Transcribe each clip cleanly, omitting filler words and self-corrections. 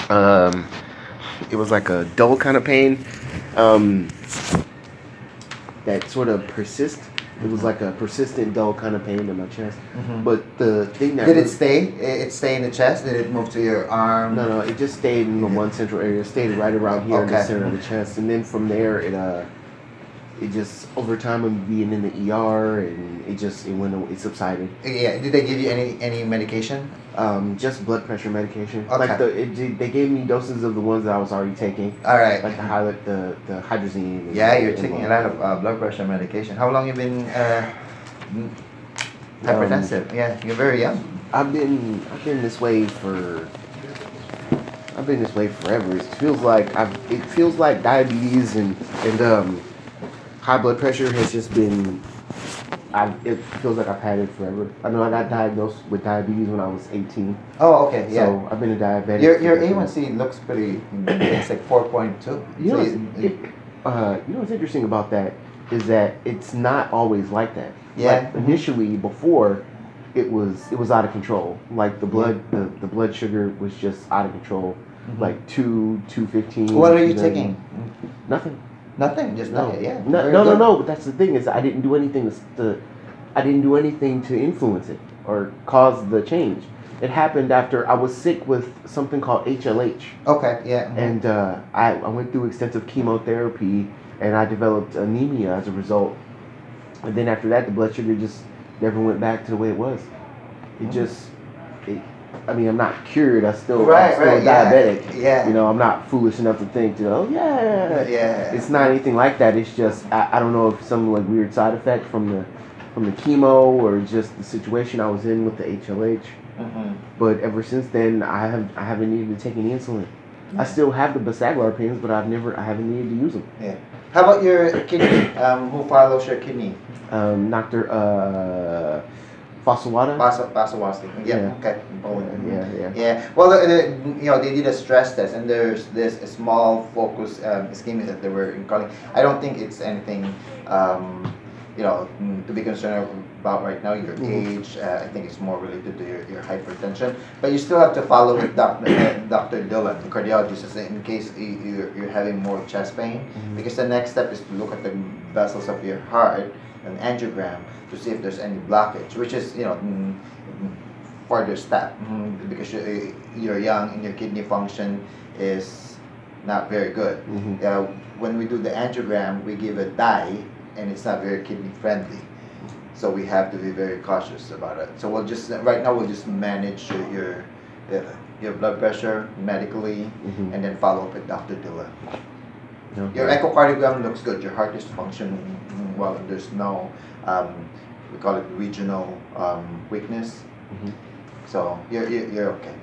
Um, it was like a dull kind of pain um, that sort of persists. It was like a persistent dull kind of pain in my chest. But the thing that Did it stay? It stay in the chest? Did it move to your arm? No, it just stayed in the one central area. It stayed right around here in the center of the chest, and then from there, it just over time of being in the ER, and it subsided. Yeah. Did they give you any medication? Just blood pressure medication. Okay. They gave me doses of the ones that I was already taking. All right. Like the hydrazine. Yeah, you're taking a lot of blood pressure medication. How long you been hypertensive? Yeah, you're very young. I've been this way for. I've been this way forever. It feels like diabetes and high blood pressure has just been. It feels like I've had it forever. I know I got diagnosed with diabetes when I was 18. Oh, okay, yeah. So I've been a diabetic. Your A1C looks pretty. It's like 4.2. You know what's interesting about that is that it's not always like that. Yeah. Like initially, before, it was out of control. Like the blood sugar was just out of control. Like 215. What are you taking? Nothing. Nothing, just nothing. Yeah. No. But that's the thing is I didn't do anything to influence it or cause the change. It happened after I was sick with something called HLH. Okay. Yeah. And I went through extensive chemotherapy and I developed anemia as a result. And then after that, the blood sugar just never went back to the way it was. I'm not cured. I'm still diabetic. Yeah. You know, I'm not foolish enough to think, it's not anything like that. It's just I don't know if some like weird side effect from the chemo or just the situation I was in with the HLH. But ever since then, I haven't needed to take any insulin. I still have the Basaglar pins, but I haven't needed to use them. Yeah. How about your kidney? Who follows your kidney? Dr. Fasawada? Fasawada. Yeah. Okay. Yeah. Well, they did a stress test, and there's this small focus ischemia that they were calling. I don't think it's anything, to be concerned about right now. Your age, I think it's more related to your hypertension. But you still have to follow with Dr. Dillon, the cardiologist, in case you're having more chest pain. Because the next step is to look at the vessels of your heart, an angiogram, to see if there's any blockage, which is further step because you're young and your kidney function is not very good. When we do the angiogram, we give a dye, and it's not very kidney friendly, so we have to be very cautious about it. So right now we'll just manage your blood pressure medically, and then follow up with Dr. Dillon. Okay. Your echocardiogram looks good. Your heart is functioning well, and there's no we call it regional weakness. So you're okay.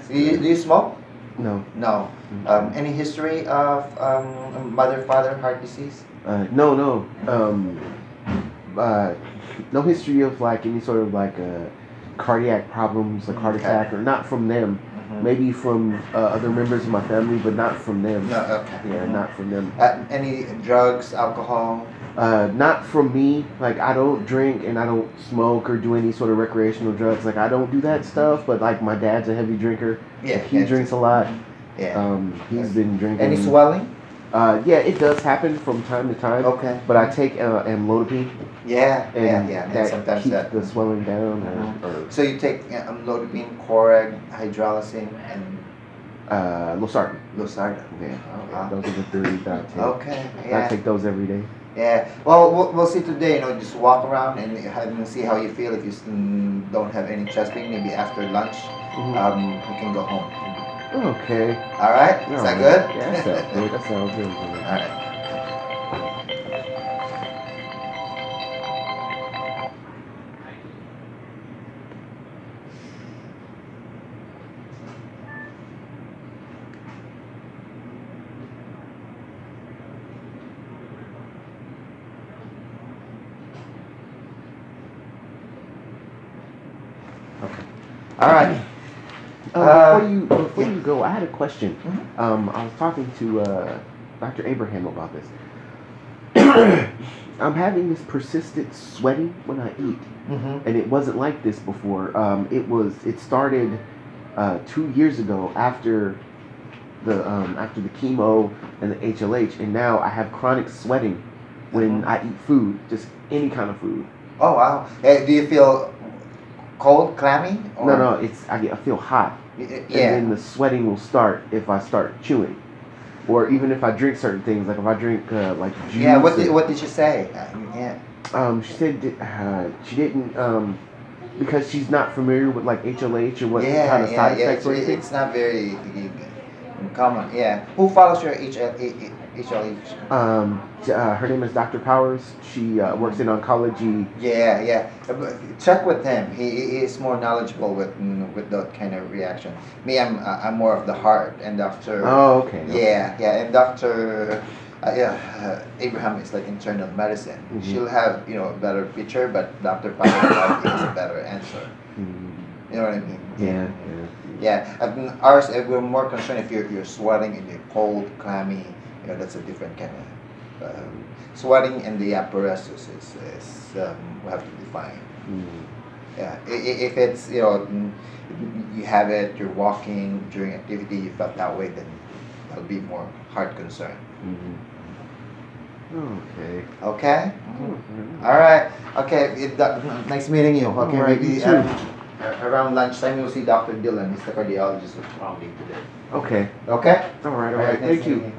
Do you smoke? No. No. Any history of mother, father, heart disease? No. No history of like any sort of like cardiac problems, like heart attack, or not from them. Maybe from other members of my family, but not from them. No, okay. Yeah, not from them. Any drugs, alcohol? Not from me. Like I don't drink and I don't smoke or do any sort of recreational drugs. Like I don't do that stuff. But like my dad's a heavy drinker. Yeah, like, he drinks a lot. Yeah. He's been drinking. Any swelling? Yeah, it does happen from time to time. Okay. But I take amlodipine. Yeah. That sometimes keeps the swelling down. So you take amlodipine, Coreg, hydralazine, and Losartan. Yeah. Those are the three that I take. Okay. Yeah. I take those every day. Yeah. Well, we'll see today. Just walk around and see how you feel. If you don't have any chest pain, maybe after lunch, you can go home. Okay. All right. Is that good? Yeah, that sounds good. All right. Okay. All right. Before you go, I had a question. I was talking to Dr. Abraham about this. I'm having this persistent sweating when I eat, and it wasn't like this before. It started 2 years ago after after the chemo and the HLH, and now I have chronic sweating when I eat food, just any kind of food. Oh wow! Do you feel cold, clammy? Or? No, I feel hot, and then the sweating will start if I start chewing, or even if I drink certain things, like if I drink like juice. Yeah. What did she say? Yeah. She said she didn't because she's not familiar with like HLH or what kind of side effects or anything. It's not very common. Yeah. Who follows your HLH? Her name is Dr. Powers. She works in oncology. Yeah. Check with him. He is more knowledgeable with that kind of reaction. Me, I'm more of the heart, and Doctor. Oh, okay. Yeah, and Doctor. Abraham is like internal medicine. Mm-hmm. She'll have a better picture, but Dr. Powers has a better answer. Mm-hmm. You know what I mean? Yeah. Ours, we're more concerned if you're sweating and you're cold, clammy. That's a different kind of sweating, and the apparatus is we have to define. Mm-hmm. Yeah. If it's you have it, you're walking during activity, you felt that way, then that'll be more heart concern. Mm-hmm. Okay. Okay. Mm-hmm. All right. Okay. Nice meeting you. Okay. Right, Maybe around lunchtime you'll see Dr. Dylan. He's the cardiologist with Romney today. Okay. Okay. All right. Thank you.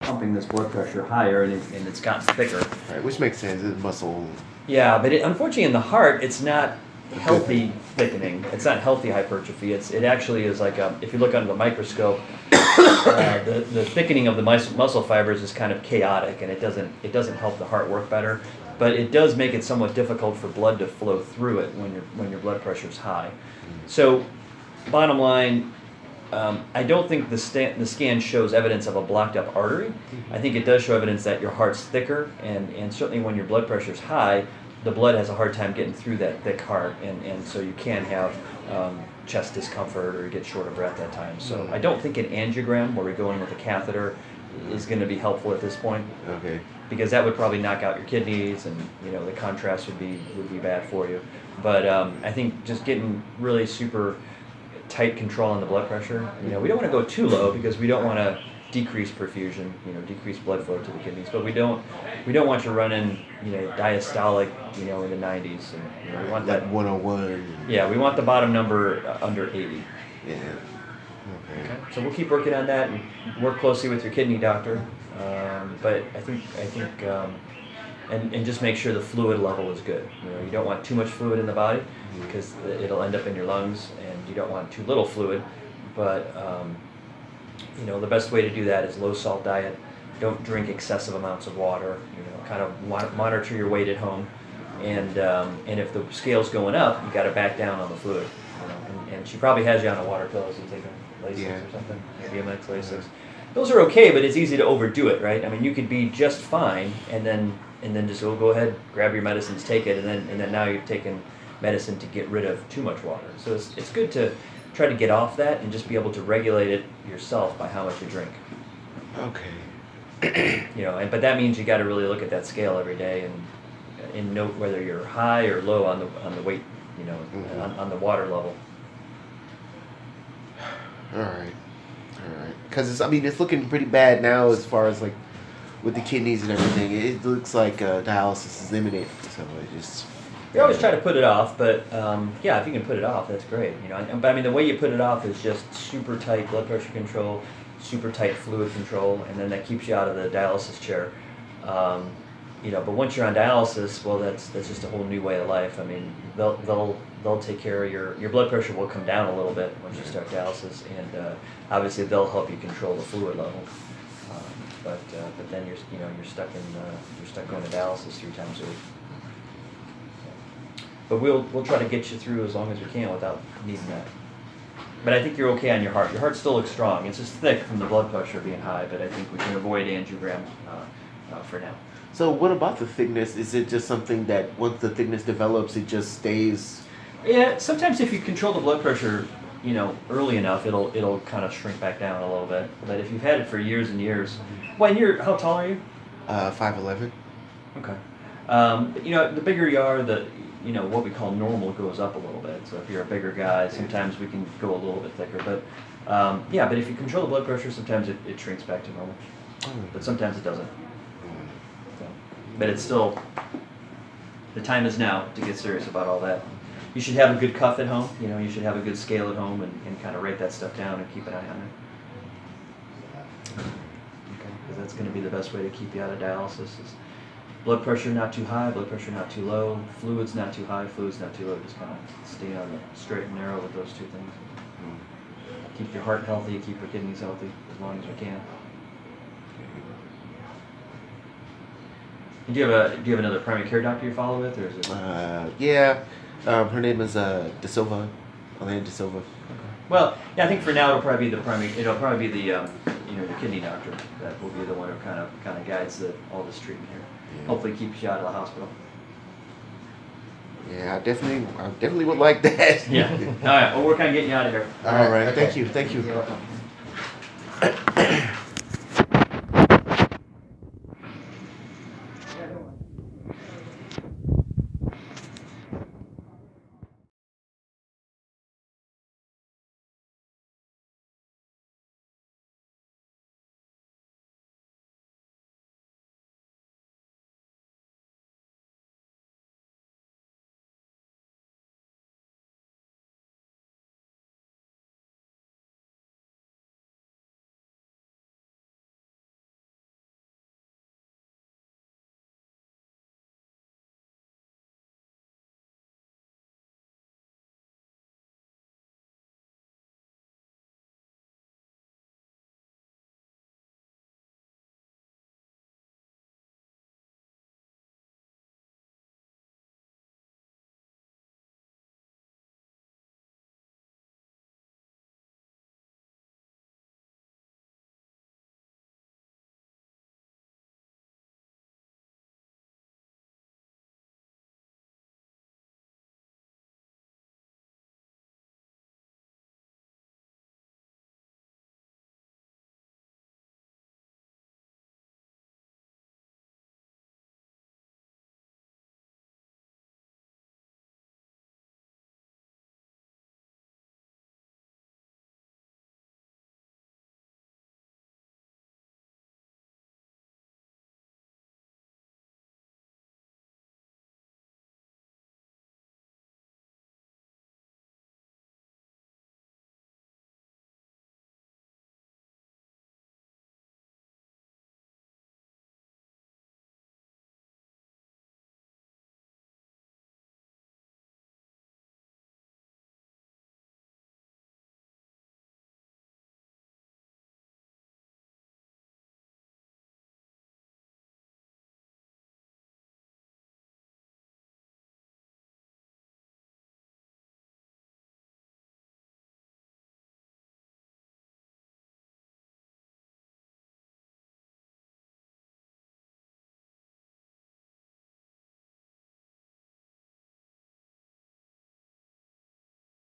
Pumping this blood pressure higher, and it's gotten thicker. Right, which makes sense. It's muscle. Yeah, but unfortunately in the heart, it's not healthy thickening. It's not healthy hypertrophy. It actually is like if you look under the microscope, the thickening of the muscle fibers is kind of chaotic, and it doesn't help the heart work better. But it does make it somewhat difficult for blood to flow through it when your blood pressure is high. So, bottom line, I don't think the scan shows evidence of a blocked up artery. I think it does show evidence that your heart's thicker, and certainly when your blood pressure is high, the blood has a hard time getting through that thick heart, and so you can have chest discomfort or you get short of breath at times. So I don't think an angiogram where we go in with a catheter is going to be helpful at this point. Okay. Because that would probably knock out your kidneys, and the contrast would be bad for you. But I think just getting really super tight control on the blood pressure. We don't want to go too low because we don't want to decrease perfusion, decrease blood flow to the kidneys. But we don't want you running, diastolic, in the 90s. And we want that 101. Yeah, we want the bottom number under 80. Yeah. Okay. So we'll keep working on that and work closely with your kidney doctor. But I think and just make sure the fluid level is good. You don't want too much fluid in the body because it'll end up in your lungs, and you don't want too little fluid. But the best way to do that is low salt diet. Don't drink excessive amounts of water. Kind of monitor your weight at home, and if the scale's going up, you got to back down on the fluid. And she probably has you on a water pill as you take a Lasix or something, maybe a BMX Lasix. Those are okay, but it's easy to overdo it, right? I mean, you could be just fine, and then just go ahead, grab your medicines, take it, and then now you've taken medicine to get rid of too much water. So it's good to try to get off that and just be able to regulate it yourself by how much you drink. Okay. But that means you got to really look at that scale every day and note whether you're high or low on the weight, on the water level. All right. Because it's looking pretty bad now as far as like with the kidneys and everything. It looks like dialysis is imminent. So it just. We always try to put it off, but if you can put it off, that's great. But I mean, the way you put it off is just super tight blood pressure control, super tight fluid control, and then that keeps you out of the dialysis chair. But once you're on dialysis, well, that's just a whole new way of life. I mean, they'll take care of your blood pressure will come down a little bit once you start dialysis, and obviously they'll help you control the fluid level. But then you're stuck going to dialysis 3 times a week. But we'll try to get you through as long as we can without needing that. But I think you're okay on your heart. Your heart still looks strong. It's just thick from the blood pressure being high, but I think we can avoid angiogram for now. So what about the thickness? Is it just something that once the thickness develops, it just stays? Yeah, sometimes if you control the blood pressure, early enough, it'll kind of shrink back down a little bit. But if you've had it for years and years, how tall are you? 5'11". Okay. The bigger you are, what we call normal goes up a little bit. So if you're a bigger guy, sometimes we can go a little bit thicker. But but if you control the blood pressure, sometimes it shrinks back to normal. But sometimes it doesn't. So, but it's still, the time is now to get serious about all that. You should have a good cuff at home. You should have a good scale at home and kind of write that stuff down and keep an eye on it. Because that's going to be the best way to keep you out of dialysis. Is blood pressure not too high, blood pressure not too low, fluids not too high, fluids not too low. Just kind of stay on the straight and narrow with those two things. Keep your heart healthy, keep your kidneys healthy as long as we can. Do you have another primary care doctor you follow with, or is it? Her name is De Silva, Elena De Silva. Okay. Well, I think for now it'll probably be the the kidney doctor that will be the one who kind of guides all this treatment here. Yeah. Hopefully keeps you out of the hospital. Yeah, I definitely would like that. Yeah. All right. We'll work on getting you out of here. All right. Okay. Thank you. You're welcome.